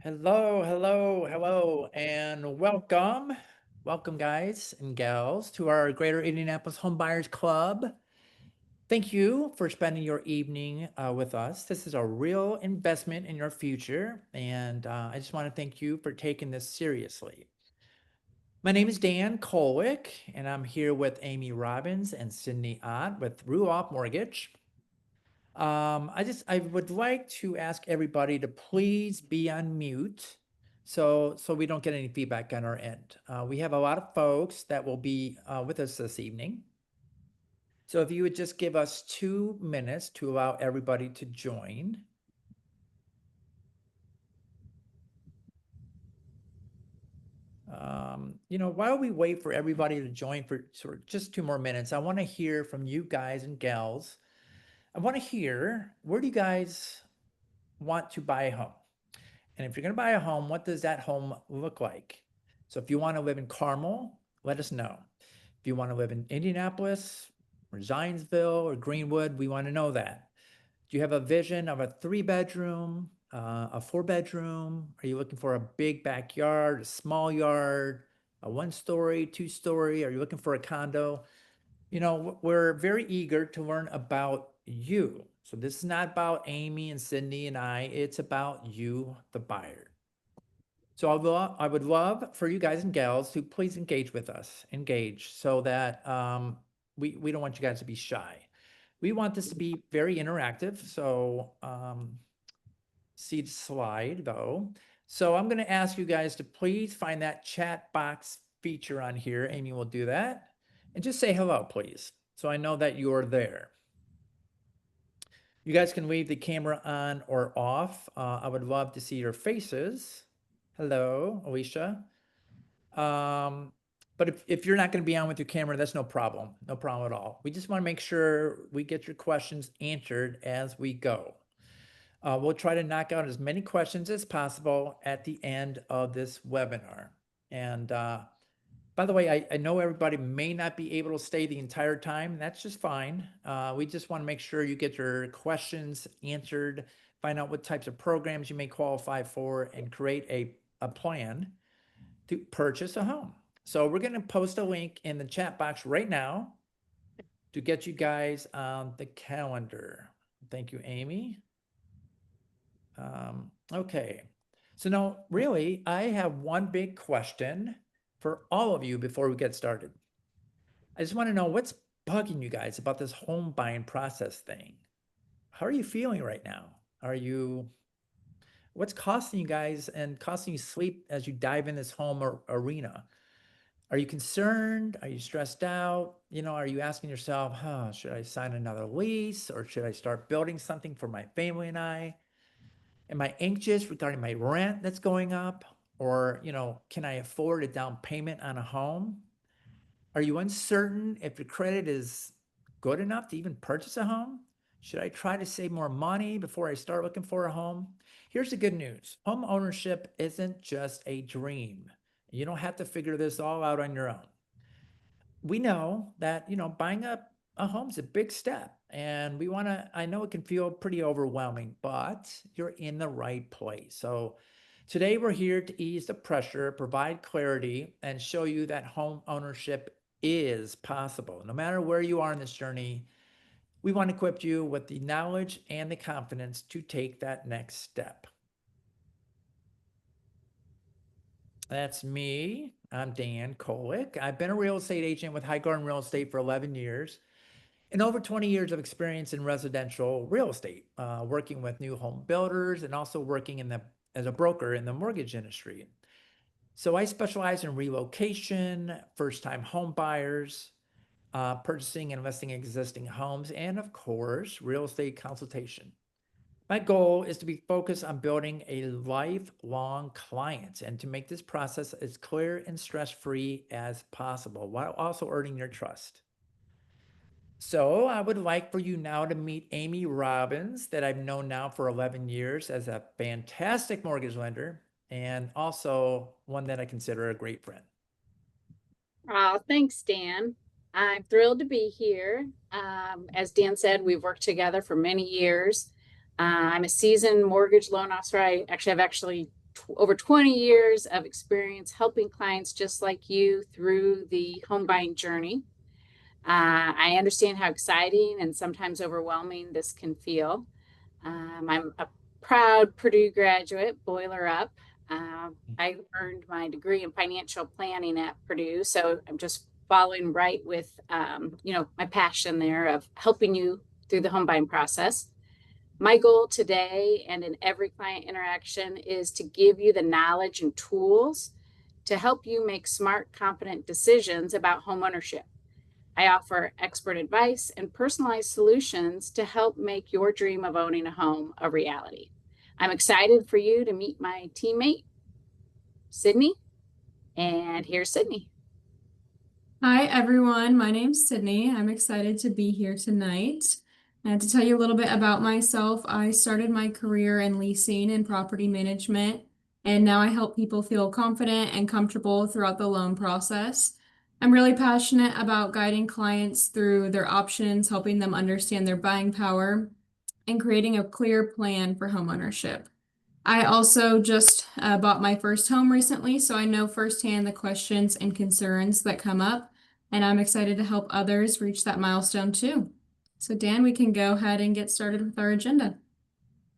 Hello, hello, hello, and welcome. Welcome, guys and gals, to our Greater Indianapolis Home Buyers Club. Thank you for spending your evening with us. This is a real investment in your future, and I just want to thank you for taking this seriously. My name is Dan Kolwick, and I'm here with Amy Robbins and Sydney Ott with Ruoff Mortgage. I would like to ask everybody to please be on mute so we don't get any feedback on our end. We have a lot of folks that will be with us this evening. So if you would just give us 2 minutes to allow everybody to join. While we wait for everybody to join for sort of just 2 more minutes, I want to hear from you guys and gals. I want to hear, where do you guys want to buy a home? And if you're going to buy a home, what does that home look like? So if you want to live in Carmel, let us know. If you want to live in Indianapolis or Zionsville or Greenwood, we want to know that. Do you have a vision of a 3-bedroom, a 4-bedroom? Are you looking for a big backyard, a small yard, a 1-story, 2-story? Are you looking for a condo? We're very eager to learn about you. So this is not about Amy and Sydney and I, it's about you, the buyer. So I would love for you guys and gals to please engage with us, engage so that we don't want you guys to be shy. We want this to be very interactive. So see the slide though. So I'm going to ask you guys to please find that chat box feature on here. Amy will do that. And just say hello, please. So I know that you're there. You guys can leave the camera on or off. I would love to see your faces. Hello, Alicia. But if you're not going to be on with your camera, that's no problem. No problem at all. We just want to make sure we get your questions answered as we go. We'll try to knock out as many questions as possible at the end of this webinar. And by the way, I know everybody may not be able to stay the entire time. That's just fine. We just want to make sure you get your questions answered, find out what types of programs you may qualify for, and create a plan to purchase a home. So we're going to post a link in the chat box right now to get you guys on the calendar. Thank you, Amy. Okay. So now, really, I have one big question for all of you before we get started. I just want to know what's bugging you guys about this home buying process thing. How are you feeling right now? What's costing you guys and costing you sleep as you dive in this home arena? Are you concerned? Are you stressed out? Are you asking yourself, should I sign another lease or should I start building something for my family and I? Am I anxious regarding my rent that's going up? Or, can I afford a down payment on a home? Are you uncertain if your credit is good enough to even purchase a home? Should I try to save more money before I start looking for a home? Here's the good news. Home ownership isn't just a dream. You don't have to figure this all out on your own. We know that, buying a home is a big step, and I know it can feel pretty overwhelming, but you're in the right place. So today we're here to ease the pressure, provide clarity, and show you that home ownership is possible. No matter where you are in this journey, we want to equip you with the knowledge and the confidence to take that next step. That's me. I'm Dan Kolwick. I've been a real estate agent with High Garden Real Estate for 11 years and over 20 years of experience in residential real estate, working with new home builders and also working as a broker in the mortgage industry. So I specialize in relocation, first-time home buyers, purchasing and investing in existing homes, and of course, real estate consultation. My goal is to be focused on building a lifelong client and to make this process as clear and stress-free as possible while also earning your trust. So I would like for you now to meet Amy Robbins, that I've known now for 11 years as a fantastic mortgage lender and also one that I consider a great friend. Thanks, Dan. I'm thrilled to be here. As Dan said, we've worked together for many years. I'm a seasoned mortgage loan officer. I've actually over 20 years of experience helping clients just like you through the home buying journey. I understand how exciting and sometimes overwhelming this can feel. I'm a proud Purdue graduate, boiler up. I earned my degree in financial planning at Purdue, so I'm just following right with, my passion there of helping you through the home buying process. My goal today and in every client interaction is to give you the knowledge and tools to help you make smart, confident decisions about home ownership. I offer expert advice and personalized solutions to help make your dream of owning a home a reality. I'm excited for you to meet my teammate, Sydney, and here's Sydney. Hi, everyone. My name's Sydney. I'm excited to be here tonight. And to tell you a little bit about myself, I started my career in leasing and property management, and now I help people feel confident and comfortable throughout the loan process. I'm really passionate about guiding clients through their options, helping them understand their buying power, and creating a clear plan for homeownership. I also just bought my first home recently, so I know firsthand the questions and concerns that come up, and I'm excited to help others reach that milestone too. So Dan, we can go ahead and get started with our agenda.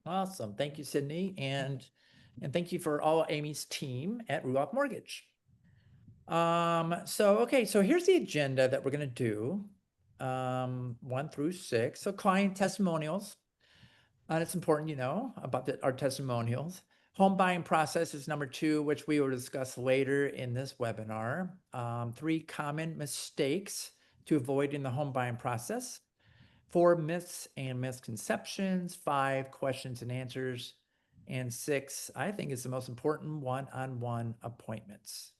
Awesome. Thank you, Sydney. And thank you for all Amy's team at Ruoff Mortgage. So here's the agenda that we're going to do, 1 through 6. So client testimonials. And it's important, about our testimonials. Home buying process is number 2, which we will discuss later in this webinar. 3 common mistakes to avoid in the home buying process. 4 myths and misconceptions. 5 questions and answers. And 6, I think, is the most important, one-on-one appointments.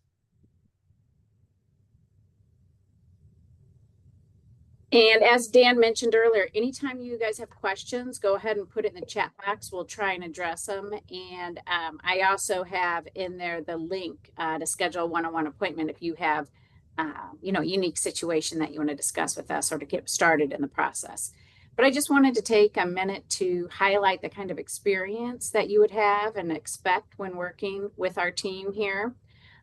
And as Dan mentioned earlier, anytime you guys have questions, go ahead and put it in the chat box. We'll try and address them. And I also have in there the link to schedule a one-on-one appointment if you have, unique situation that you want to discuss with us or to get started in the process. But I just wanted to take a minute to highlight the kind of experience that you would have and expect when working with our team here.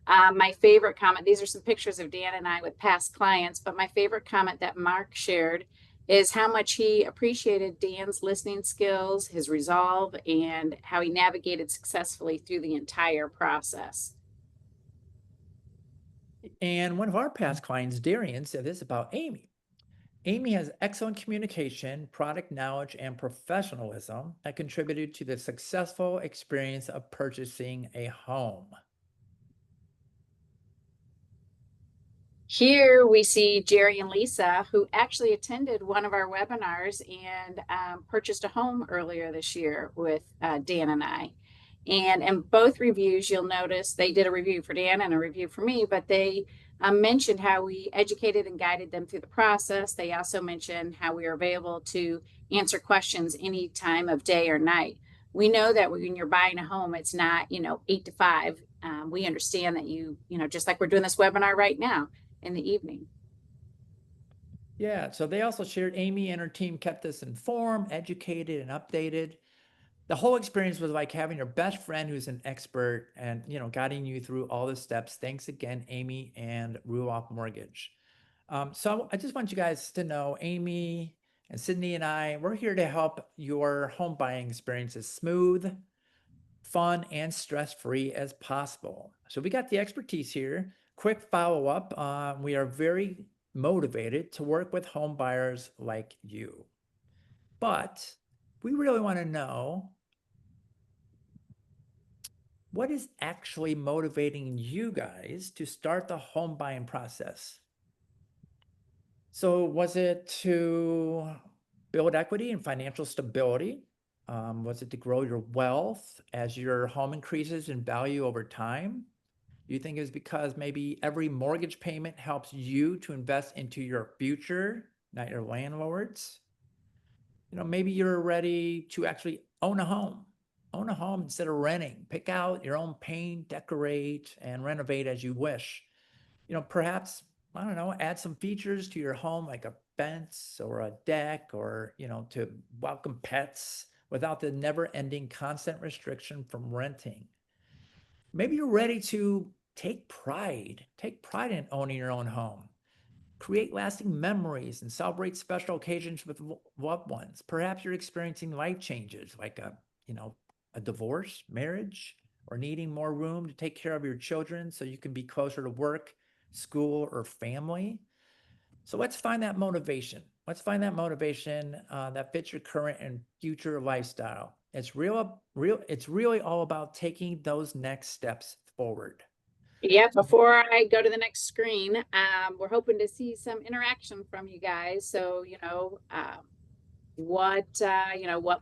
My favorite comment, these are some pictures of Dan and I with past clients, but my favorite comment that Mark shared is how much he appreciated Dan's listening skills, his resolve, and how he navigated successfully through the entire process. And one of our past clients, Darian, said this about Amy. Amy has excellent communication, product knowledge, and professionalism that contributed to the successful experience of purchasing a home. Here we see Jerry and Lisa, who actually attended one of our webinars and purchased a home earlier this year with Dan and I. And in both reviews, you'll notice they did a review for Dan and a review for me, but they mentioned how we educated and guided them through the process. They also mentioned how we are available to answer questions any time of day or night. We know that when you're buying a home, it's not, 8 to 5. We understand that just like we're doing this webinar right now in the evening. Yeah, so they also shared Amy and her team kept us informed, educated, and updated. The whole experience was like having your best friend who's an expert and, guiding you through all the steps. Thanks again, Amy and Ruoff Mortgage. So I just want you guys to know, Amy and Sydney and I, we're here to help your home buying experience as smooth, fun, and stress-free as possible. So we got the expertise here. Quick follow-up. We are very motivated to work with home buyers like you. But we really want to know, what is actually motivating you guys to start the home buying process? So was it to build equity and financial stability? Was it to grow your wealth as your home increases in value over time? Do you think it was because maybe every mortgage payment helps you to invest into your future, not your landlord's? Maybe you're ready to actually own a home. Own a home instead of renting. Pick out your own paint, decorate, and renovate as you wish. Perhaps, I don't know, add some features to your home like a fence or a deck or, to welcome pets without the never-ending constant restriction from renting. Maybe you're ready to take pride in owning your own home, create lasting memories and celebrate special occasions with loved ones. Perhaps you're experiencing life changes like a divorce, marriage, or needing more room to take care of your children so you can be closer to work, school, or family. So let's find that motivation. Let's find that motivation that fits your current and future lifestyle. It's real. It's really all about taking those next steps forward. Yeah, before I go to the next screen, we're hoping to see some interaction from you guys. So, what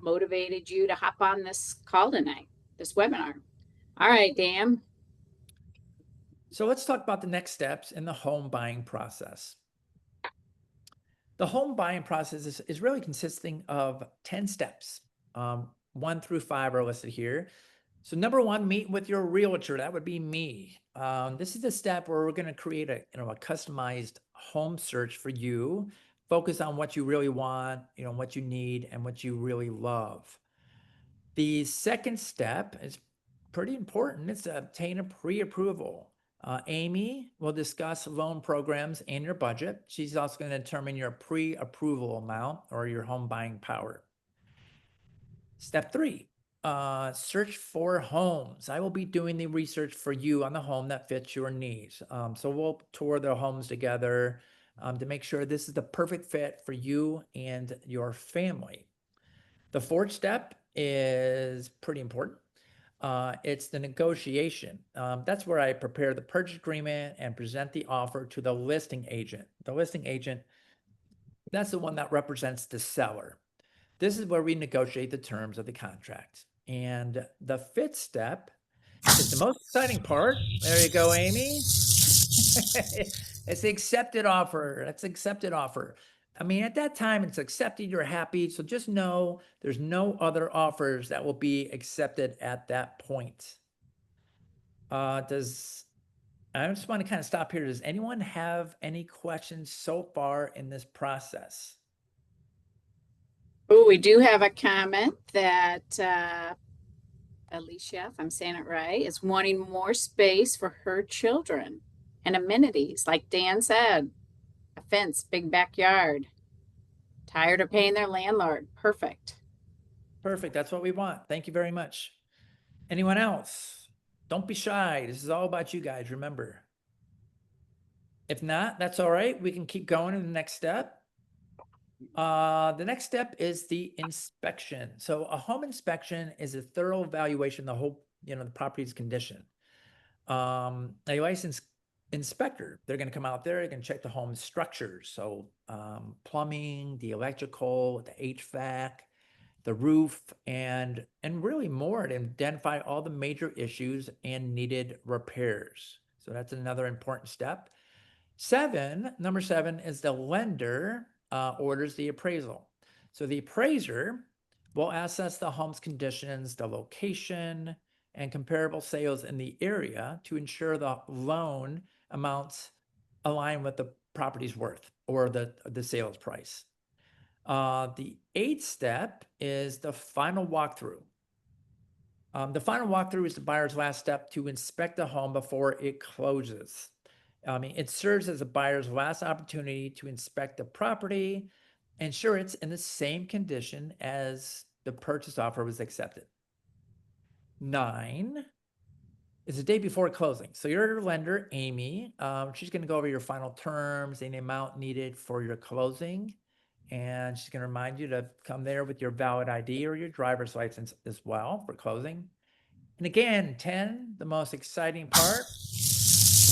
motivated you to hop on this call tonight, this webinar? All right, Dan. So let's talk about the next steps in the home buying process. The home buying process is really consisting of 10 steps. 1 through 5 are listed here. So number one, meet with your realtor. That would be me. This is the step where we're going to create a customized home search for you. Focus on what you really want, what you need, and what you really love. The second step is pretty important. It's to obtain a pre-approval. Amy will discuss loan programs and your budget. She's also going to determine your pre-approval amount or your home buying power. Step 3, search for homes. I will be doing the research for you on the home that fits your needs. So we'll tour the homes together to make sure this is the perfect fit for you and your family. The fourth step is pretty important. It's the negotiation. That's where I prepare the purchase agreement and present the offer to the listing agent. The listing agent, that's the one that represents the seller. This is where we negotiate the terms of the contract. And the fifth step is the most exciting part. There you go, Amy. It's the accepted offer. That's accepted offer. I mean, at that time, it's accepted, you're happy. So just know there's no other offers that will be accepted at that point. I just want to kind of stop here. Does anyone have any questions so far in this process? Oh, we do have a comment that Alicia, if I'm saying it right, is wanting more space for her children and amenities, like Dan said, a fence, big backyard. Tired of paying their landlord. Perfect. Perfect. That's what we want. Thank you very much. Anyone else? Don't be shy. This is all about you guys, remember. If not, that's all right. We can keep going to the next step. The next step is the inspection. So a home inspection is a thorough evaluation of the whole, the property's condition. A licensed inspector, they're going to come out there, they're going to check the home structures. So plumbing, the electrical, the HVAC, the roof, and really more to identify all the major issues and needed repairs. So that's another important step. Number 7 is the lender orders the appraisal. So the appraiser will assess the home's conditions, the location, and comparable sales in the area to ensure the loan amounts align with the property's worth or the sales price. The 8th step is the final walkthrough. The final walkthrough is the buyer's last step to inspect the home before it closes. It serves as a buyer's last opportunity to inspect the property, ensure it's in the same condition as the purchase offer was accepted. 9 is the day before closing. So your lender, Amy, she's going to go over your final terms and the amount needed for your closing. And she's going to remind you to come there with your valid ID or your driver's license as well for closing. And again, 10, the most exciting part.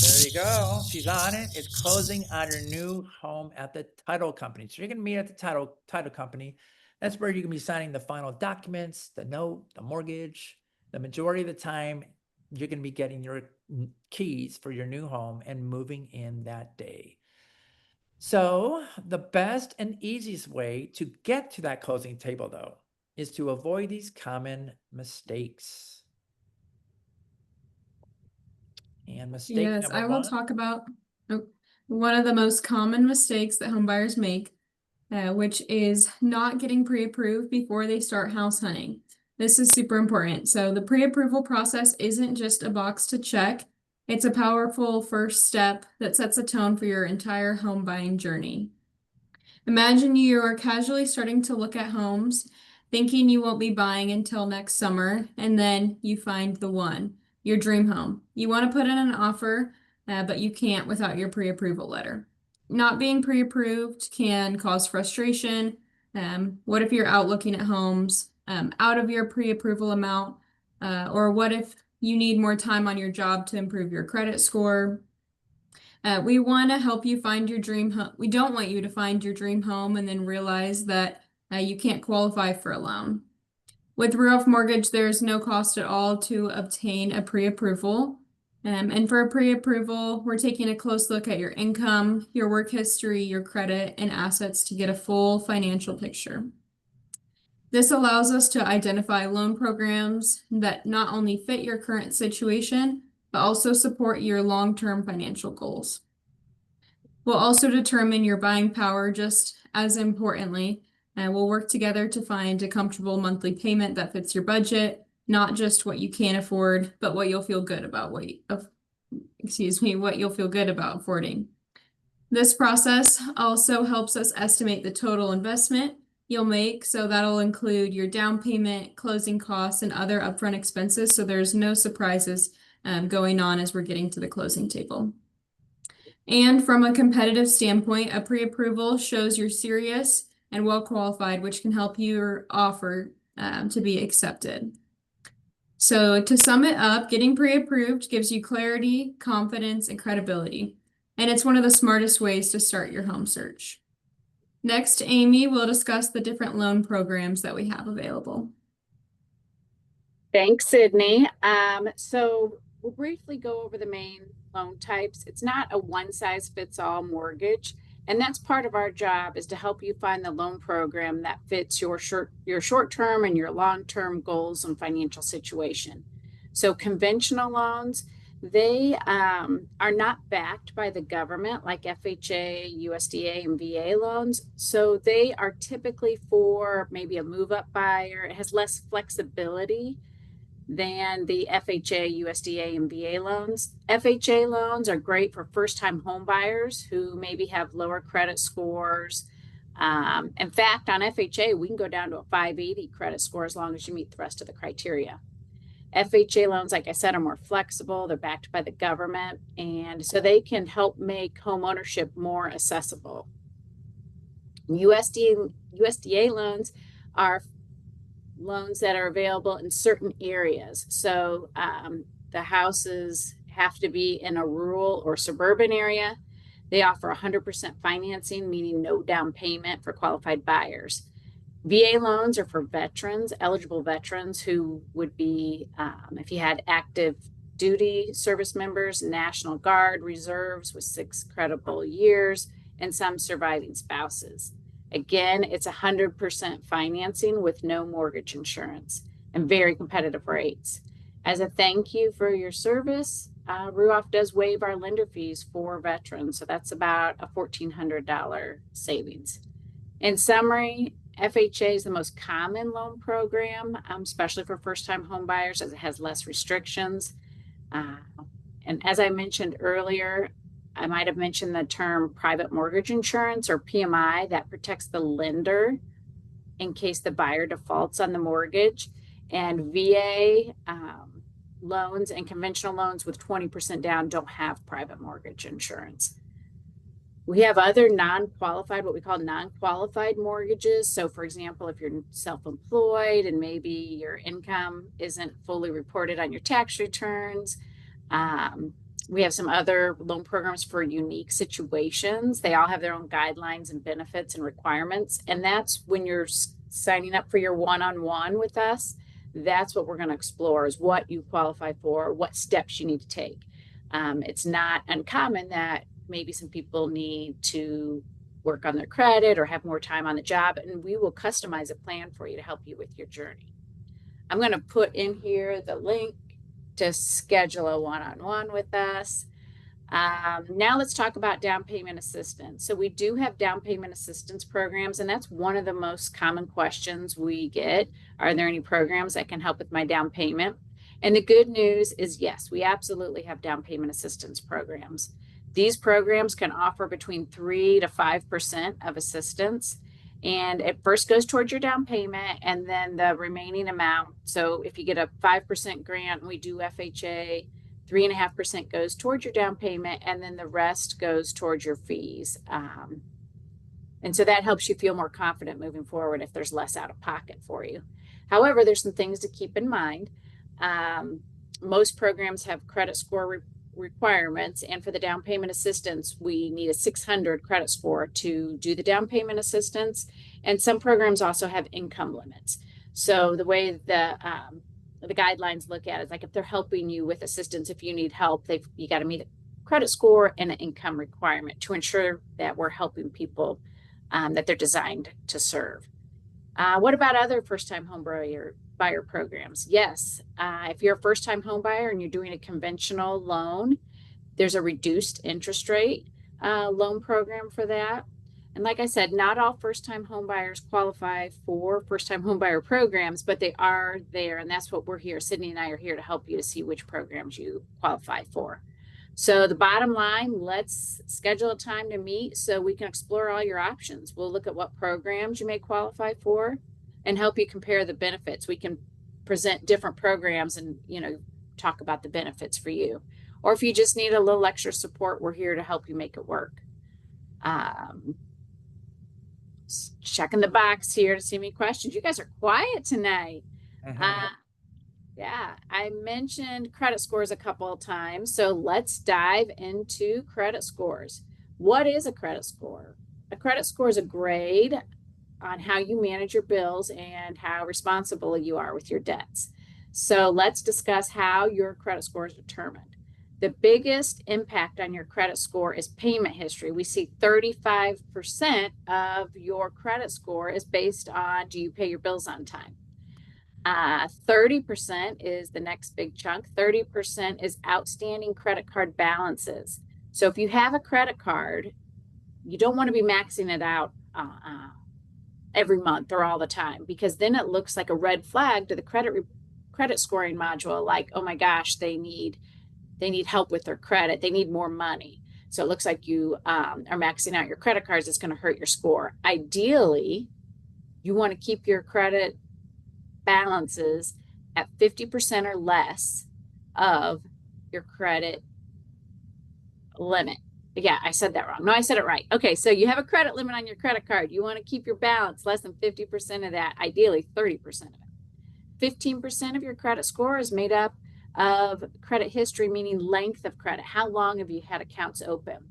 There you go. She's on it. It's closing on your new home at the title company. So you're going to meet at the title company. That's where you can be signing the final documents, the note, the mortgage. The majority of the time, you're going to be getting your keys for your new home and moving in that day. So the best and easiest way to get to that closing table, though, is to avoid these common mistakes. And mistake Yes, number I will 1. talk about one of the most common mistakes that home buyers make, which is not getting pre-approved before they start house hunting. This is super important. So the pre-approval process isn't just a box to check. It's a powerful first step that sets a tone for your entire home buying journey. Imagine you are casually starting to look at homes, thinking you won't be buying until next summer, and then you find the one, your dream home. You want to put in an offer, but you can't without your pre-approval letter. Not being pre-approved can cause frustration. What if you're out looking at homes out of your pre-approval amount? Or what if you need more time on your job to improve your credit score? We want to help you find your dream home. We don't want you to find your dream home and then realize that you can't qualify for a loan. With Rudolph Mortgage, there's no cost at all to obtain a pre-approval. And for a pre-approval, we're taking a close look at your income, your work history, your credit, and assets to get a full financial picture. This allows us to identify loan programs that not only fit your current situation, but also support your long-term financial goals. We'll also determine your buying power just as importantly, and we'll work together to find a comfortable monthly payment that fits your budget, not just what you can afford, but what you'll feel good about what you'll feel good about affording. This process also helps us estimate the total investment you'll make, so that'll include your down payment, closing costs, and other upfront expenses, so there's no surprises going on as we're getting to the closing table. And from a competitive standpoint, a pre-approval shows you're serious and well qualified, which can help your offer to be accepted. So to sum it up, getting pre-approved gives you clarity, confidence, and credibility. And it's one of the smartest ways to start your home search. Next, Amy will discuss the different loan programs that we have available. Thanks, Sydney. So we'll briefly go over the main loan types. It's not a one-size-fits-all mortgage, and that's part of our job, is to help you find the loan program that fits your short-term and your long-term goals and financial situation. So conventional loans, they are not backed by the government like FHA, USDA, and VA loans. So they are typically for maybe a move-up buyer. It has less flexibility than the FHA, USDA, and VA loans. FHA loans are great for first-time home buyers who maybe have lower credit scores. In fact, on FHA, we can go down to a 580 credit score as long as you meet the rest of the criteria. FHA loans, like I said, are more flexible. They're backed by the government, and so they can help make home ownership more accessible. USDA loans are loans that are available in certain areas. So the houses have to be in a rural or suburban area. They offer 100% financing, meaning no down payment for qualified buyers. VA loans are for veterans, eligible veterans who would be, if you had active duty service members, National Guard, reserves with 6 credible years, and some surviving spouses. Again, it's 100% financing with no mortgage insurance and very competitive rates. As a thank you for your service, Ruoff does waive our lender fees for veterans, so that's about a $1,400 savings. In summary, FHA is the most common loan program, especially for first-time home buyers, as it has less restrictions. And as I mentioned earlier, I might have mentioned the term private mortgage insurance, or PMI, that protects the lender in case the buyer defaults on the mortgage. And VA loans and conventional loans with 20% down don't have private mortgage insurance. We have other non-qualified, what we call non-qualified mortgages. So for example, if you're self-employed and maybe your income isn't fully reported on your tax returns, we have some other loan programs for unique situations. They all have their own guidelines and benefits and requirements. And that's when you're signing up for your one-on-one with us. That's what we're going to explore, is what you qualify for, what steps you need to take. It's not uncommon that maybe some people need to work on their credit or have more time on the job, and we will customize a plan for you to help you with your journey. I'm going to put in here the link to schedule a one-on-one with us. Now let's talk about down payment assistance. So we do have down payment assistance programs, and that's one of the most common questions we get. Are there any programs that can help with my down payment? And the good news is yes, we absolutely have down payment assistance programs. These programs can offer between 3 to 5% of assistance. And it first goes towards your down payment and then the remaining amount. So if you get a 5% grant and we do FHA, 3.5% goes towards your down payment, and then the rest goes towards your fees. And so that helps you feel more confident moving forward if there's less out of pocket for you. However, there's some things to keep in mind. Most programs have credit score requirements, and for the down payment assistance, we need a 600 credit score to do the down payment assistance. And some programs also have income limits. So the way the guidelines look at it is like if they're helping you with assistance, if you need help, you got to meet a credit score and an income requirement to ensure that we're helping people that they're designed to serve. What about other first-time home buyer programs? Yes, if you're a first-time home buyer and you're doing a conventional loan, there's a reduced interest rate loan program for that. And like I said, not all first-time home buyers qualify for first-time home buyer programs, but they are there. And that's what we're here. Sydney and I are here to help you to see which programs you qualify for. So the bottom line, let's schedule a time to meet so we can explore all your options. We'll look at what programs you may qualify for and help you compare the benefits. We can present different programs and, talk about the benefits for you. Or if you just need a little extra support, we're here to help you make it work. Checking the box here to see any questions. You guys are quiet tonight. Yeah, I mentioned credit scores a couple of times. So let's dive into credit scores. What is a credit score? A credit score is a grade on how you manage your bills and how responsible you are with your debts. So let's discuss how your credit score is determined. The biggest impact on your credit score is payment history. We see 35% of your credit score is based on, do you pay your bills on time? 30% is the next big chunk. 30% is outstanding credit card balances. So if you have a credit card, you don't want to be maxing it out every month or all the time, because then it looks like a red flag to the credit scoring module, like, oh my gosh, they need help with their credit. They need more money. So it looks like you are maxing out your credit cards. It's going to hurt your score. Ideally, you want to keep your credit balances at 50% or less of your credit limit. Yeah, I said that wrong. No, I said it right. Okay, so you have a credit limit on your credit card. You want to keep your balance less than 50% of that, ideally 30% of it. 15% of your credit score is made up of credit history, meaning length of credit. How long have you had accounts open?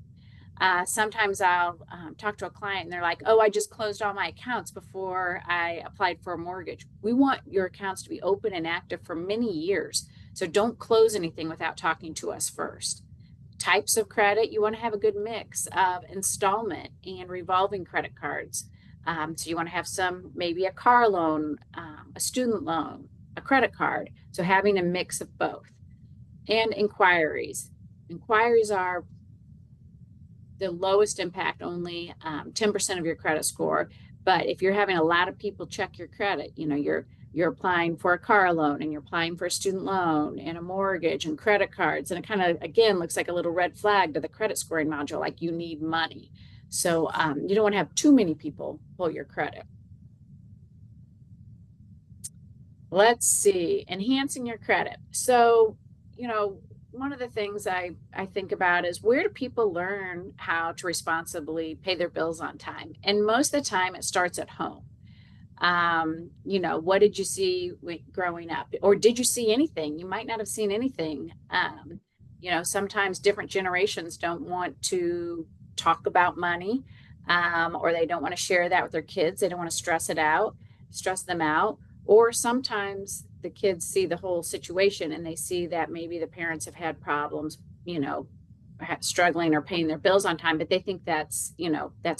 Sometimes I'll talk to a client and they're like, oh, I just closed all my accounts before I applied for a mortgage. We want your accounts to be open and active for many years. So don't close anything without talking to us first. Types of credit, you want to have a good mix of installment and revolving credit cards. So you want to have maybe a car loan, a student loan, a credit card. So having a mix of both. And inquiries. Inquiries are the lowest impact, only 10% of your credit score. But if you're having a lot of people check your credit, you're applying for a car loan and you're applying for a student loan and a mortgage and credit cards. And it kind of, again, looks like a little red flag to the credit scoring module, like you need money. So you don't want to have too many people pull your credit. Let's see, enhancing your credit. So, one of the things I think about is, where do people learn how to responsibly pay their bills on time? And most of the time it starts at home. What did you see growing up? Or did you see anything? You might not have seen anything. Sometimes different generations don't want to talk about money, or they don't want to share that with their kids. They don't want to stress them out. Or sometimes the kids see the whole situation and they see that maybe the parents have had problems, struggling or paying their bills on time, but they think that's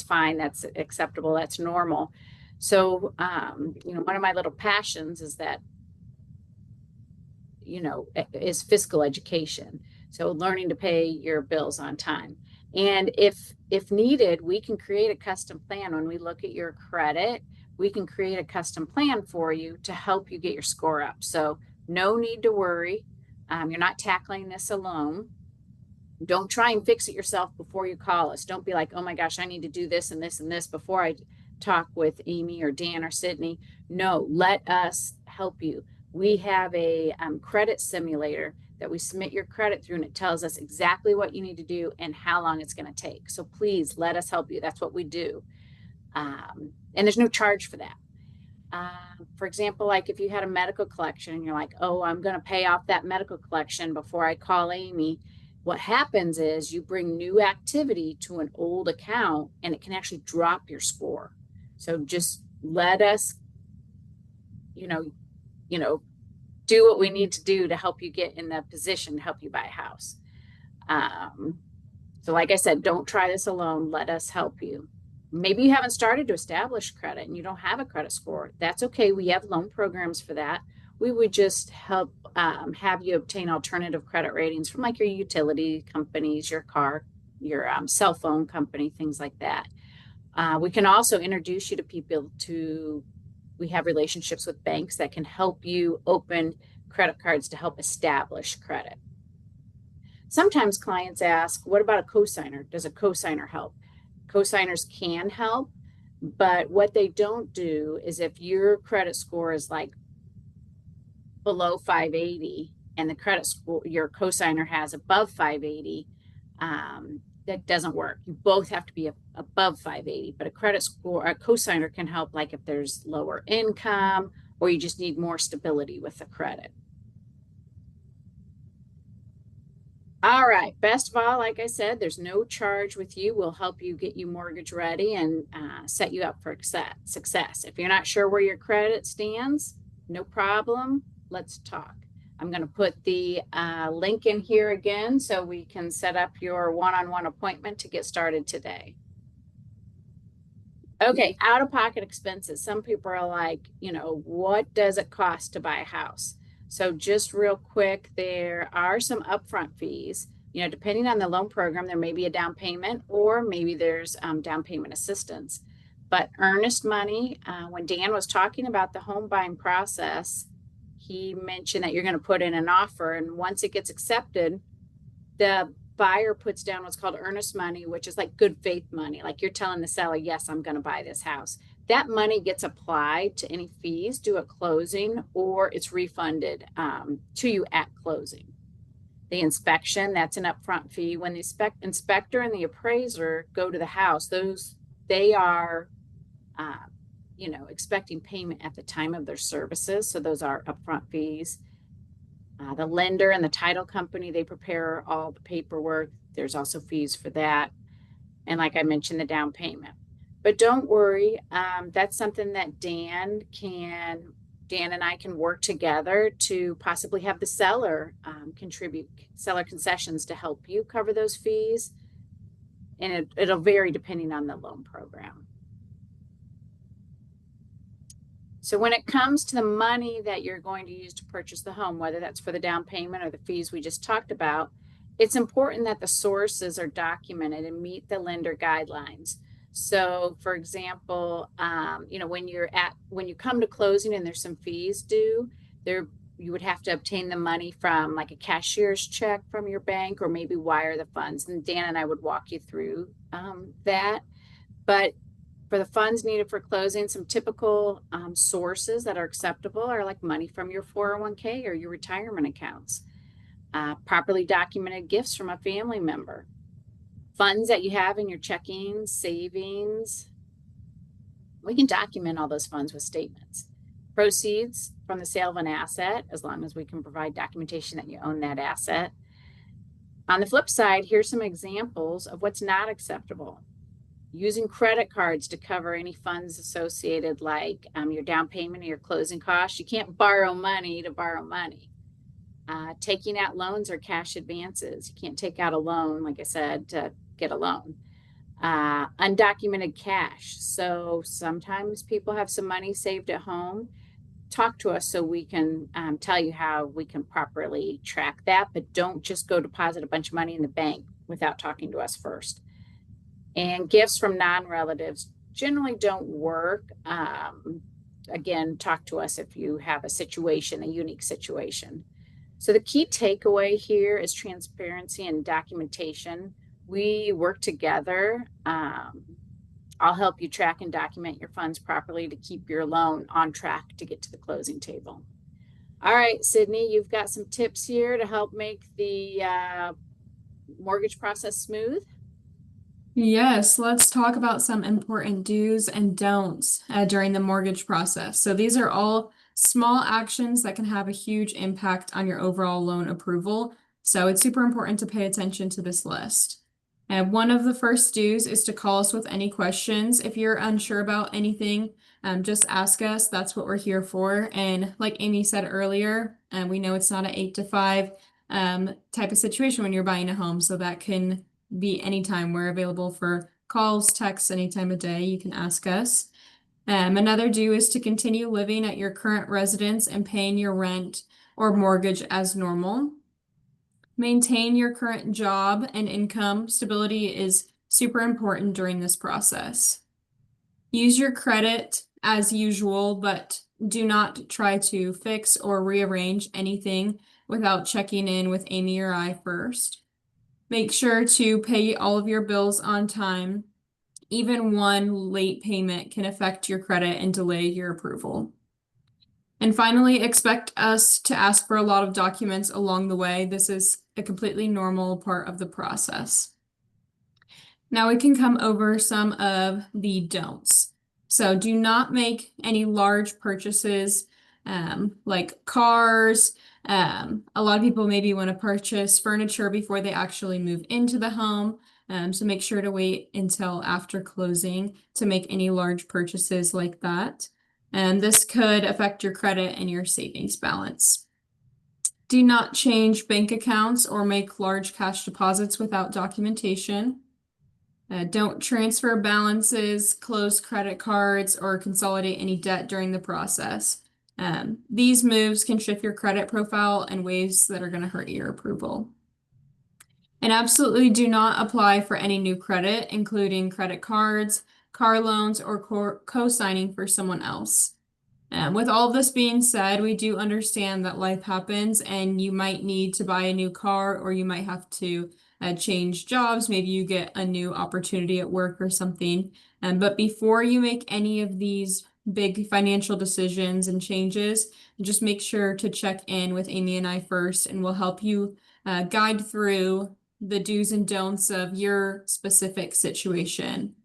fine, that's acceptable, that's normal. So, one of my little passions is that, is fiscal education. So learning to pay your bills on time. And if needed, we can create a custom plan. When we look at your credit, we can create a custom plan for you to help you get your score up. So no need to worry. You're not tackling this alone. Don't try and fix it yourself before you call us. Don't be like, oh my gosh, I need to do this and this and this before I talk with Amy or Dan or Sydney. No, let us help you. We have a credit simulator that we submit your credit through, and it tells us exactly what you need to do and how long it's going to take. So please let us help you. That's what we do. And there's no charge for that. For example, like if you had a medical collection and you're like, oh, I'm going to pay off that medical collection before I call Amy. What happens is you bring new activity to an old account and it can actually drop your score. So just let us, do what we need to do to help you get in the position to help you buy a house. So like I said, don't try this alone. Let us help you. Maybe you haven't started to establish credit and you don't have a credit score. That's okay. We have loan programs for that. We would just help have you obtain alternative credit ratings from like your utility companies, your car, your cell phone company, things like that. We can also introduce you to people we have relationships with banks that can help you open credit cards to help establish credit. Sometimes clients ask, what about a cosigner? Does a cosigner help? Cosigners can help, but what they don't do is if your credit score is like below 580 and the credit score your cosigner has above 580, that doesn't work. You both have to be above 580, but a cosigner can help like if there's lower income or you just need more stability with the credit. All right, best of all, like I said, there's no charge with you. We'll help you get you mortgage ready and set you up for success. If you're not sure where your credit stands, no problem. Let's talk. I'm going to put the link in here again so we can set up your one-on-one appointment to get started today. Okay, out-of-pocket expenses. Some people are like, what does it cost to buy a house? So just real quick, there are some upfront fees. Depending on the loan program, there may be a down payment or maybe there's down payment assistance. But earnest money, when Dan was talking about the home buying process, he mentioned that you're going to put in an offer, and once it gets accepted, the buyer puts down what's called earnest money, which is like good faith money. Like you're telling the seller, yes, I'm going to buy this house. That money gets applied to any fees due at closing, or it's refunded to you at closing. The inspection, that's an upfront fee. When the inspector and the appraiser go to the house, they are expecting payment at the time of their services. So those are upfront fees. The lender and the title company, they prepare all the paperwork. There's also fees for that. And like I mentioned, the down payment. But don't worry, that's something that Dan and I can work together to possibly have the seller contribute seller concessions to help you cover those fees. And it'll vary depending on the loan program. So when it comes to the money that you're going to use to purchase the home, whether that's for the down payment or the fees we just talked about, it's important that the sources are documented and meet the lender guidelines. So for example, when you come to closing and there's some fees due, you would have to obtain the money from like a cashier's check from your bank or maybe wire the funds. And Dan and I would walk you through that. But for the funds needed for closing, some typical sources that are acceptable are like money from your 401k or your retirement accounts, properly documented gifts from a family member, funds that you have in your checking, savings. We can document all those funds with statements. Proceeds from the sale of an asset, as long as we can provide documentation that you own that asset. On the flip side, here's some examples of what's not acceptable. Using credit cards to cover any funds associated like your down payment or your closing costs. You can't borrow money to borrow money. Taking out loans or cash advances. You can't take out a loan, like I said, to get a loan. Undocumented cash. So sometimes people have some money saved at home. talk to us so we can tell you how we can properly track that, but don't just go deposit a bunch of money in the bank without talking to us first. And gifts from non-relatives generally don't work. Again, talk to us if you have a situation, a unique situation. So the key takeaway here is transparency and documentation. We work together. I'll help you track and document your funds properly to keep your loan on track to get to the closing table. All right, Sydney, you've got some tips here to help make the mortgage process smooth. Yes, let's talk about some important do's and don'ts during the mortgage process. So these are all small actions that can have a huge impact on your overall loan approval. So it's super important to pay attention to this list. And one of the first do's is to call us with any questions. If you're unsure about anything, just ask us. That's what we're here for. And like Amy said earlier, we know it's not an 8 to 5 type of situation when you're buying a home. So that can be anytime. We're available for calls, texts, any time of day. You can ask us. Another do is to continue living at your current residence and paying your rent or mortgage as normal. Maintain your current job and income. Stability is super important during this process. Use your credit as usual, but do not try to fix or rearrange anything without checking in with Amy or I first. Make sure to pay all of your bills on time. Even one late payment can affect your credit and delay your approval. And finally, expect us to ask for a lot of documents along the way. This is a completely normal part of the process. Now we can come over some of the don'ts. So do not make any large purchases like cars. A lot of people maybe want to purchase furniture before they actually move into the home. So make sure to wait until after closing to make any large purchases like that. And this could affect your credit and your savings balance. Do not change bank accounts or make large cash deposits without documentation. Don't transfer balances, close credit cards, or consolidate any debt during the process. These moves can shift your credit profile in ways that are going to hurt your approval. And absolutely do not apply for any new credit, including credit cards, car loans, or co-signing for someone else. With all this being said, we do understand that life happens and you might need to buy a new car or you might have to change jobs. Maybe you get a new opportunity at work or something. But before you make any of these big financial decisions and changes, just make sure to check in with Amy and I first, and we'll help you guide through the do's and don'ts of your specific situation.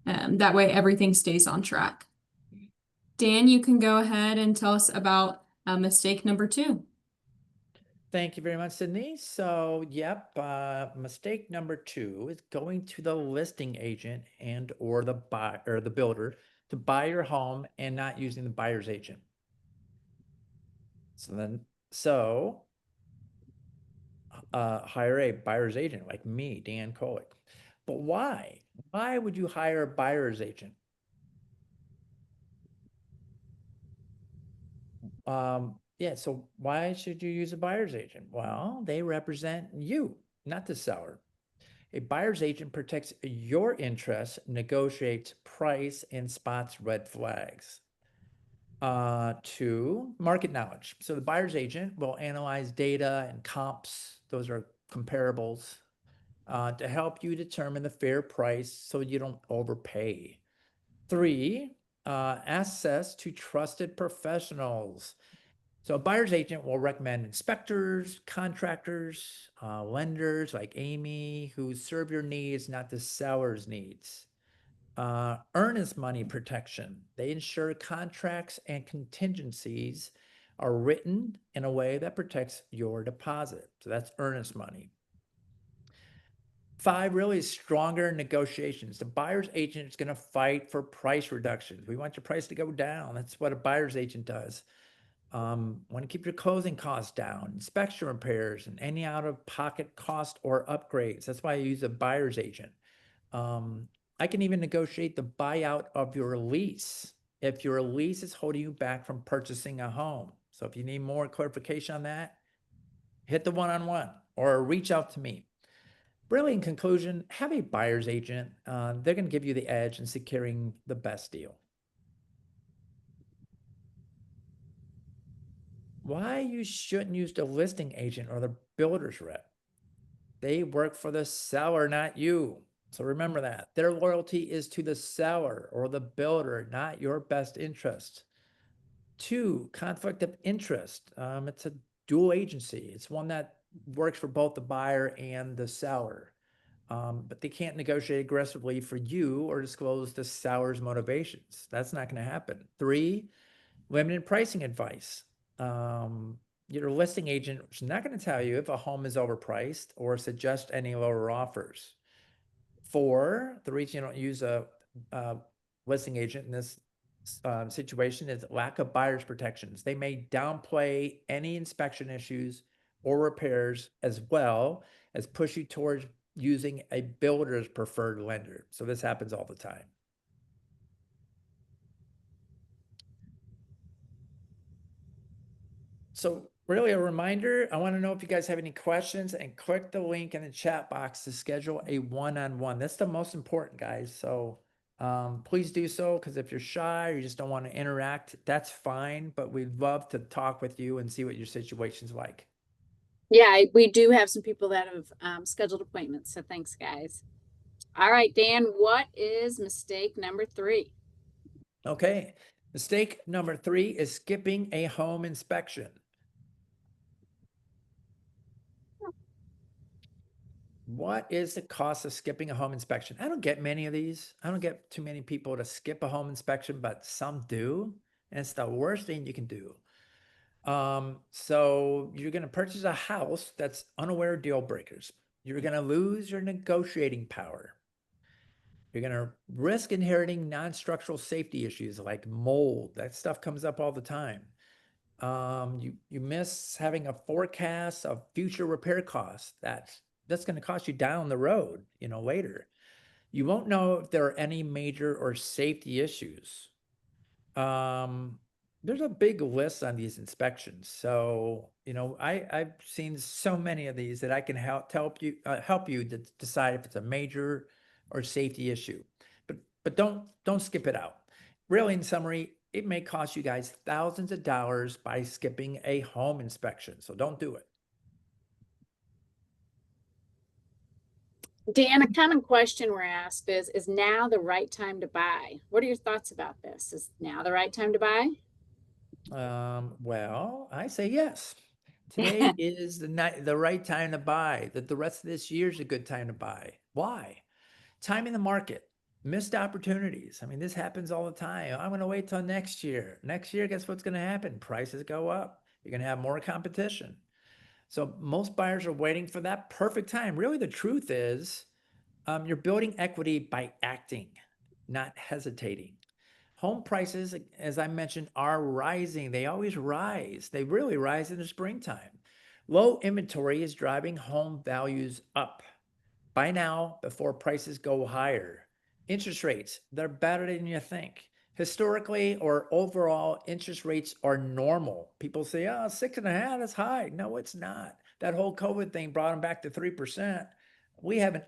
That way everything stays on track. Dan, you can go ahead and tell us about mistake number 2. Thank you very much, Sydney. So, yep, mistake number 2 is going to the listing agent and or the buyer or the builder to buy your home and not using the buyer's agent. So hire a buyer's agent like me, Dan Kolick. But why? Why would you hire a buyer's agent? Yeah, so why should you use a buyer's agent? Well, they represent you, not the seller. A buyer's agent protects your interests, negotiates price, and spots red flags. 2, market knowledge. So the buyer's agent will analyze data and comps, those are comparables, to help you determine the fair price so you don't overpay. 3, access to trusted professionals. So a buyer's agent will recommend inspectors, contractors, lenders like Amy who serve your needs, not the seller's needs. Earnest money protection. They ensure contracts and contingencies are written in a way that protects your deposit. So that's earnest money. 5, really stronger negotiations. The buyer's agent is going to fight for price reductions. We want your price to go down. That's what a buyer's agent does. Want to keep your closing costs down, inspection repairs, and any out-of-pocket cost or upgrades. That's why I use a buyer's agent. I can even negotiate the buyout of your lease. if your lease is holding you back from purchasing a home. So if you need more clarification on that, hit the one-on-one or reach out to me. Really, in conclusion, have a buyer's agent. They're going to give you the edge in securing the best deal. Why you shouldn't use the listing agent or the builder's rep? They work for the seller, not you. So remember that. Their loyalty is to the seller or the builder, not your best interest. Two, conflict of interest. It's a dual agency. It's one that works for both the buyer and the seller. But they can't negotiate aggressively for you or disclose the seller's motivations. That's not going to happen. Three, limited pricing advice. Your listing agent is not going to tell you if a home is overpriced or suggest any lower offers. Four, the reason you don't use a listing agent in this situation is lack of buyer's protections. They may downplay any inspection issues or repairs, as well as push you towards using a builder's preferred lender. So this happens all the time. So really a reminder, I want to know if you guys have any questions, and click the link in the chat box to schedule a one-on-one. That's the most important, guys. So please do so, because if you're shy or you just don't want to interact, that's fine. But we'd love to talk with you and see what your situation's like. Yeah, we do have some people that have scheduled appointments. So thanks, guys. All right, Dan, what is mistake number 3? Okay. Mistake number 3 is skipping a home inspection. What is the cost of skipping a home inspection? I don't get many of these. I don't get too many people to skip a home inspection, but some do. And it's the worst thing you can do. So you're going to purchase a house that's unaware of deal breakers. You're going to lose your negotiating power. You're going to risk inheriting non-structural safety issues like mold. That stuff comes up all the time. You miss having a forecast of future repair costs. That's going to cost you down the road, later. You won't know if there are any major or safety issues. There's a big list on these inspections. So, I've seen so many of these that I can help you to decide if it's a major or safety issue. But don't skip it out. Really, in summary, it may cost you guys thousands of dollars by skipping a home inspection. So don't do it. Dan, a common question we're asked is now the right time to buy? What are your thoughts about this? Is now the right time to buy? Well, I say yes. Today is the right time to buy. That the rest of this year is a good time to buy. Why? Time in the market, missed opportunities. I mean, this happens all the time. I'm going to wait till next year. Next year, guess what's going to happen? Prices go up. You're going to have more competition. So most buyers are waiting for that perfect time. Really, the truth is, you're building equity by acting, not hesitating. Home prices, as I mentioned, are rising. They always rise. They really rise in the springtime. Low inventory is driving home values up. Buy now before prices go higher. Interest rates, they're better than you think. Historically or overall, interest rates are normal. People say, oh, 6.5, that's high. No, it's not. That whole COVID thing brought them back to 3%. We haven't,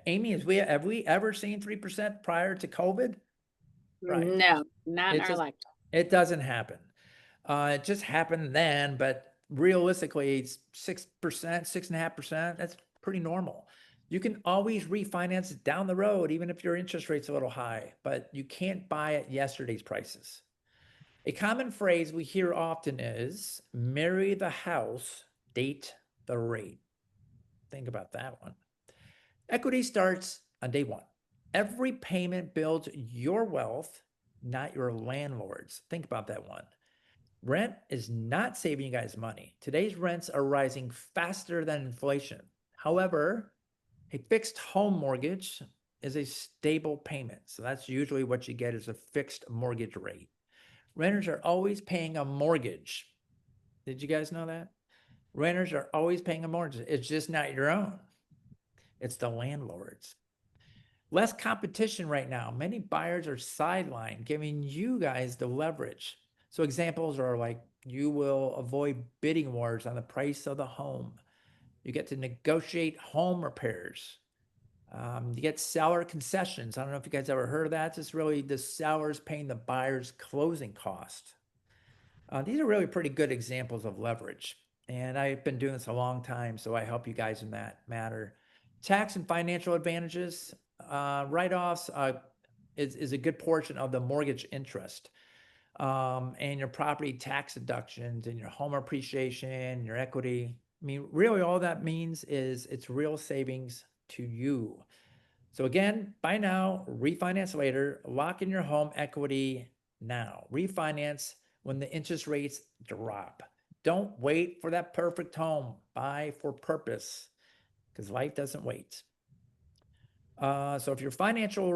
Amy, have we ever seen 3% prior to COVID? Right. No, not in It our just, lifetime. it doesn't happen. It just happened then, but realistically, it's 6%, 6.5%. That's pretty normal. You can always refinance it down the road, even if your interest rate's a little high, but you can't buy at yesterday's prices. A common phrase we hear often is marry the house, date the rate. Think about that one. Equity starts on day one. Every payment builds your wealth, not your landlord's. Think about that one. Rent is not saving you guys money. Today's rents are rising faster than inflation. However, a fixed home mortgage is a stable payment. So that's usually what you get is a fixed mortgage rate. Renters are always paying a mortgage. Did you guys know that? Renters are always paying a mortgage. It's just not your own. It's the landlord's. Less competition right now. Many buyers are sidelined, giving you guys the leverage. So examples are like you will avoid bidding wars on the price of the home. You get to negotiate home repairs. You get seller concessions. I don't know if you guys ever heard of that. It's really the sellers paying the buyer's closing cost. These are really pretty good examples of leverage. And I've been doing this a long time, so I help you guys in that matter. Tax and financial advantages, write-offs is a good portion of the mortgage interest. And your property tax deductions and your home appreciation, your equity. I mean, really all that means is it's real savings to you. So again, buy now, refinance later, lock in your home equity now. Refinance when the interest rates drop. Don't wait for that perfect home. Buy for purpose because life doesn't wait. So if you are financially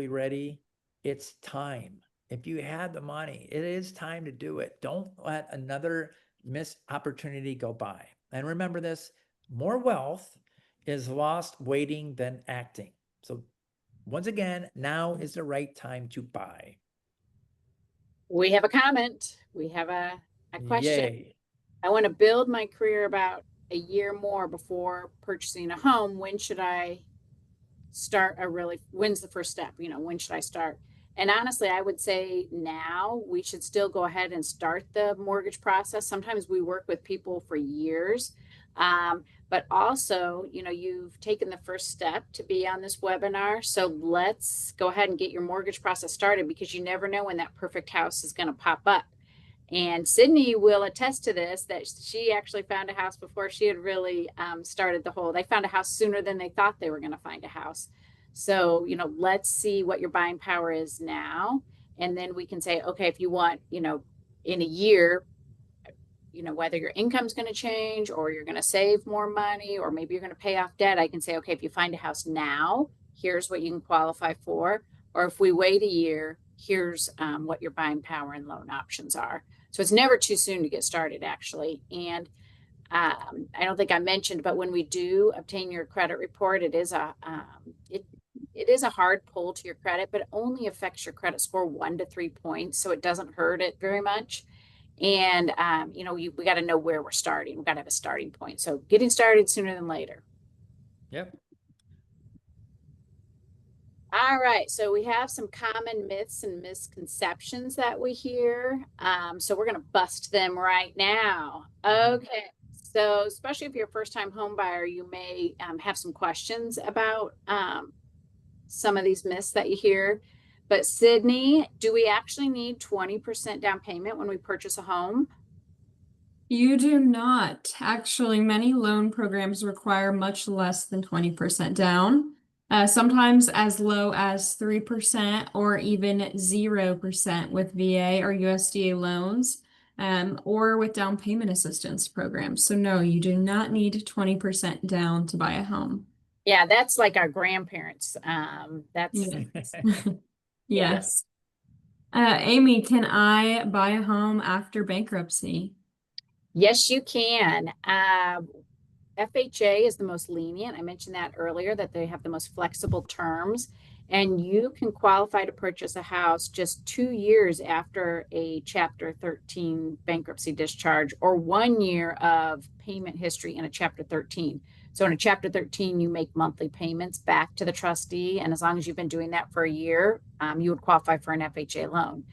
ready, it's time. If you have the money, it is time to do it. Don't let another missed opportunity go by. And remember this, more wealth is lost waiting than acting. So once again, now is the right time to buy. We have a comment. We have a question. Yay. I want to build my career about a year more before purchasing a home. When should I start when's the first step? When should I start? And honestly, I would say now we should still go ahead and start the mortgage process. Sometimes we work with people for years. But also, you've taken the first step to be on this webinar. So let's go ahead and get your mortgage process started because you never know when that perfect house is going to pop up. And Sydney will attest to this, that she actually found a house before she had really started they found a house sooner than they thought they were going to find a house. So, let's see what your buying power is now. And then we can say, okay, if you want, in a year, whether your income's going to change or you're going to save more money, or maybe you're going to pay off debt, I can say, okay, if you find a house now, here's what you can qualify for. Or if we wait a year, here's what your buying power and loan options are. So it's never too soon to get started, actually. And I don't think I mentioned, but when we do obtain your credit report, it is a hard pull to your credit, but it only affects your credit score 1 to 3 points, so it doesn't hurt it very much. And we got to know where we're starting. We got to have a starting point. So getting started sooner than later. Yep. All right, so we have some common myths and misconceptions that we hear. So we're going to bust them right now. Okay, so especially if you're a first-time home buyer, you may have some questions about some of these myths that you hear. But Sydney, do we actually need 20% down payment when we purchase a home? You do not. Actually, many loan programs require much less than 20% down. Sometimes as low as 3% or even 0% with VA or USDA loans, or with down payment assistance programs. So no, you do not need 20% down to buy a home. Yeah, that's like our grandparents. Yes. Amy, can I buy a home after bankruptcy? Yes, you can. FHA is the most lenient. I mentioned that earlier, that they have the most flexible terms, and you can qualify to purchase a house just 2 years after a Chapter 13 bankruptcy discharge, or 1 year of payment history in a Chapter 13. So in a Chapter 13, you make monthly payments back to the trustee, and as long as you've been doing that for a year, you would qualify for an FHA loan.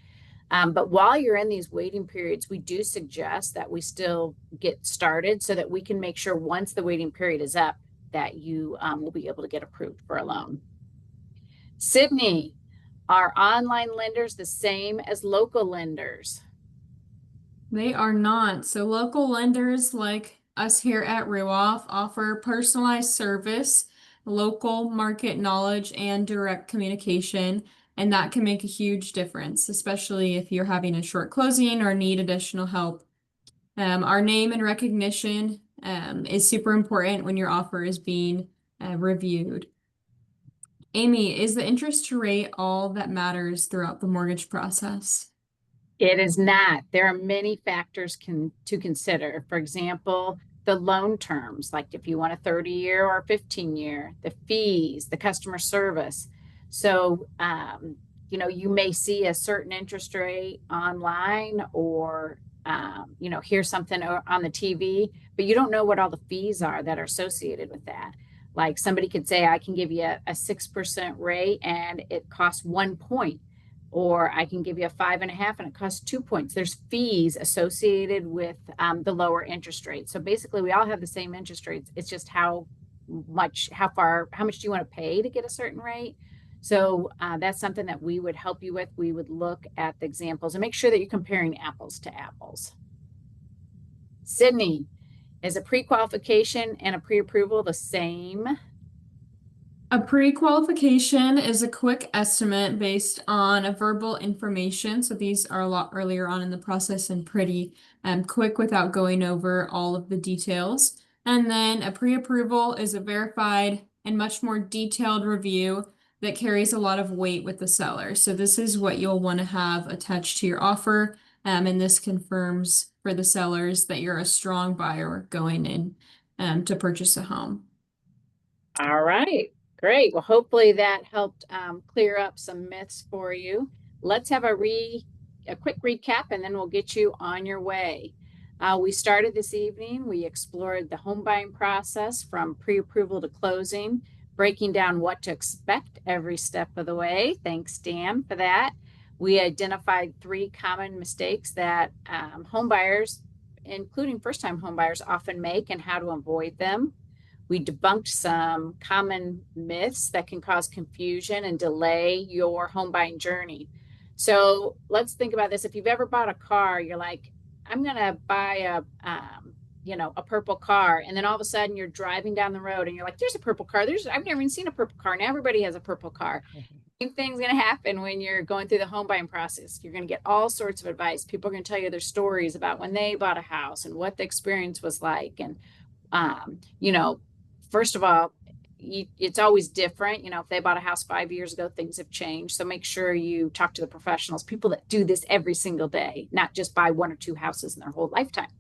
But while you're in these waiting periods, we do suggest that we still get started so that we can make sure once the waiting period is up that you will be able to get approved for a loan. Sydney, are online lenders the same as local lenders? They are not. So local lenders like us here at Ruoff offer personalized service, local market knowledge, and direct communication. And that can make a huge difference, especially if you're having a short closing or need additional help. Our name and recognition is super important when your offer is being reviewed. Amy, is the interest rate all that matters throughout the mortgage process? It is not. There are many factors to consider. For example, the loan terms, like if you want a 30-year or 15-year, the fees, the customer service. So, you may see a certain interest rate online or, hear something on the TV, but you don't know what all the fees are that are associated with that. Like somebody could say, I can give you a 6% rate and it costs 1 point, or I can give you a 5.5 and it costs 2 points. There's fees associated with the lower interest rate. So basically, we all have the same interest rates. It's just how much do you want to pay to get a certain rate? So that's something that we would help you with. We would look at the examples and make sure that you're comparing apples to apples. Sydney, is a pre-qualification and a pre-approval the same? A pre-qualification is a quick estimate based on a verbal information. So these are a lot earlier on in the process and pretty quick without going over all of the details. And then a pre-approval is a verified and much more detailed review that carries a lot of weight with the seller. So this is what you'll want to have attached to your offer. And this confirms for the sellers that you're a strong buyer going in to purchase a home. All right, great. Well, hopefully that helped clear up some myths for you. Let's have a quick recap and then we'll get you on your way. We started this evening, we explored the home buying process from pre-approval to closing, breaking down what to expect every step of the way. Thanks, Dan, for that. We identified 3 common mistakes that home buyers, including first-time home buyers, often make and how to avoid them. We debunked some common myths that can cause confusion and delay your home buying journey. So let's think about this. If you've ever bought a car, you're like, I'm going to buy a purple car. And then all of a sudden you're driving down the road and you're like, there's a purple car. I've never even seen a purple car. Now everybody has a purple car. Same thing's going to happen when you're going through the home buying process. You're going to get all sorts of advice. People are going to tell you their stories about when they bought a house and what the experience was like. And, first of all, it's always different. If they bought a house 5 years ago, things have changed. So make sure you talk to the professionals, people that do this every single day, not just buy 1 or 2 houses in their whole lifetime.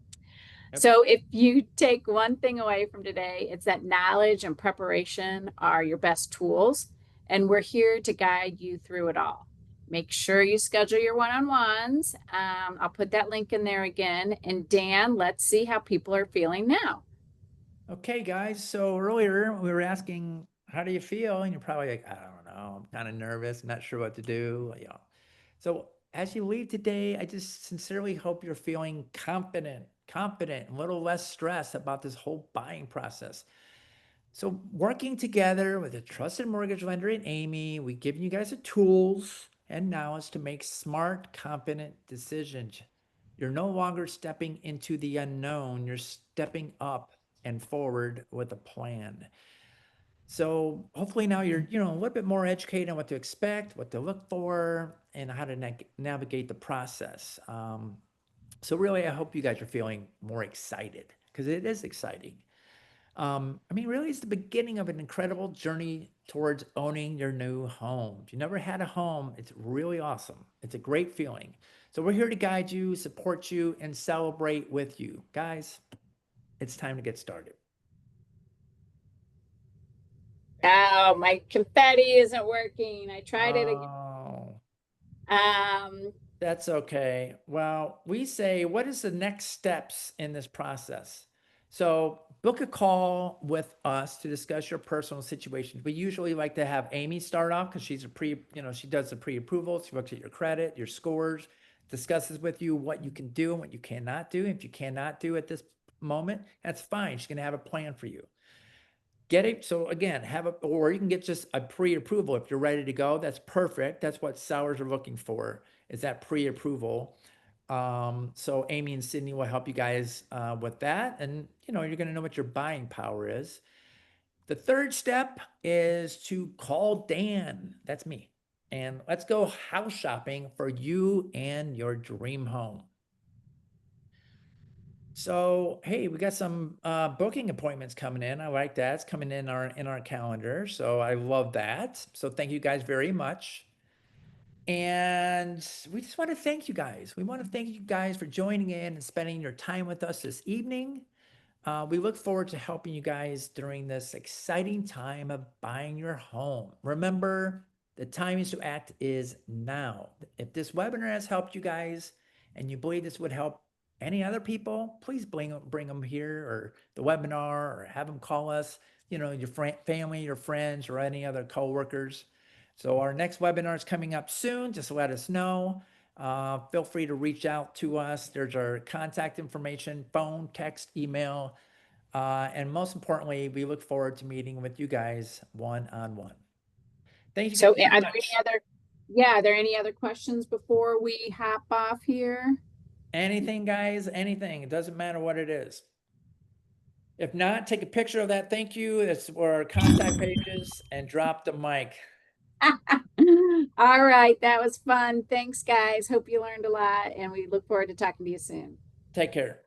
Yep. So if you take one thing away from today, it's that knowledge and preparation are your best tools. And we're here to guide you through it all. Make sure you schedule your one-on-ones. I'll put that link in there again. And Dan, let's see how people are feeling now. Okay, guys. So earlier we were asking, how do you feel? And you're probably like, I don't know. I'm kind of nervous. I'm not sure what to do. So as you leave today, I just sincerely hope you're feeling confident, a little less stressed about this whole buying process. So working together with a trusted mortgage lender and Amy, we give you guys the tools and knowledge to make smart, confident decisions. You're no longer stepping into the unknown. You're stepping up and forward with a plan. So hopefully now you're, a little bit more educated on what to expect, what to look for, and how to navigate the process. So really, I hope you guys are feeling more excited because it is exciting. Really, it's the beginning of an incredible journey towards owning your new home. If you never had a home, it's really awesome. It's a great feeling. So we're here to guide you, support you, and celebrate with you. Guys, it's time to get started. Oh, my confetti isn't working. I tried it again. That's okay. Well, we say, what is the next steps in this process? So book a call with us to discuss your personal situation. We usually like to have Amy start off because she's she does the pre-approval. She looks at your credit, your scores, discusses with you what you can do and what you cannot do. If you cannot do at this moment, that's fine. She's going to have a plan for you. Get it. So again, or you can get just a pre-approval. If you're ready to go, that's perfect. That's what sellers are looking for, is that pre-approval. So Amy and Sydney will help you guys with that. And, you're going to know what your buying power is. The third step is to call Dan. That's me. And let's go house shopping for you and your dream home. So, hey, we got some booking appointments coming in. I like that. It's coming in our calendar. So I love that. So thank you guys very much. And we just want to thank you guys. We want to thank you guys for joining in and spending your time with us this evening. We look forward to helping you guys during this exciting time of buying your home. Remember, the time is to act is now. If this webinar has helped you guys and you believe this would help any other people, please bring them here or the webinar or have them call us, your family, your friends, or any other coworkers. So our next webinar is coming up soon. Just let us know. Feel free to reach out to us. There's our contact information, phone, text, email. And most importantly, we look forward to meeting with you guys one-on-one. Thank you So very are there much. are there any other questions before we hop off here? Anything, guys, anything. It doesn't matter what it is. If not, take a picture of that. Thank you. That's where our contact pages and drop the mic. All right, that was fun. Thanks, guys. Hope you learned a lot, and we look forward to talking to you soon. Take care.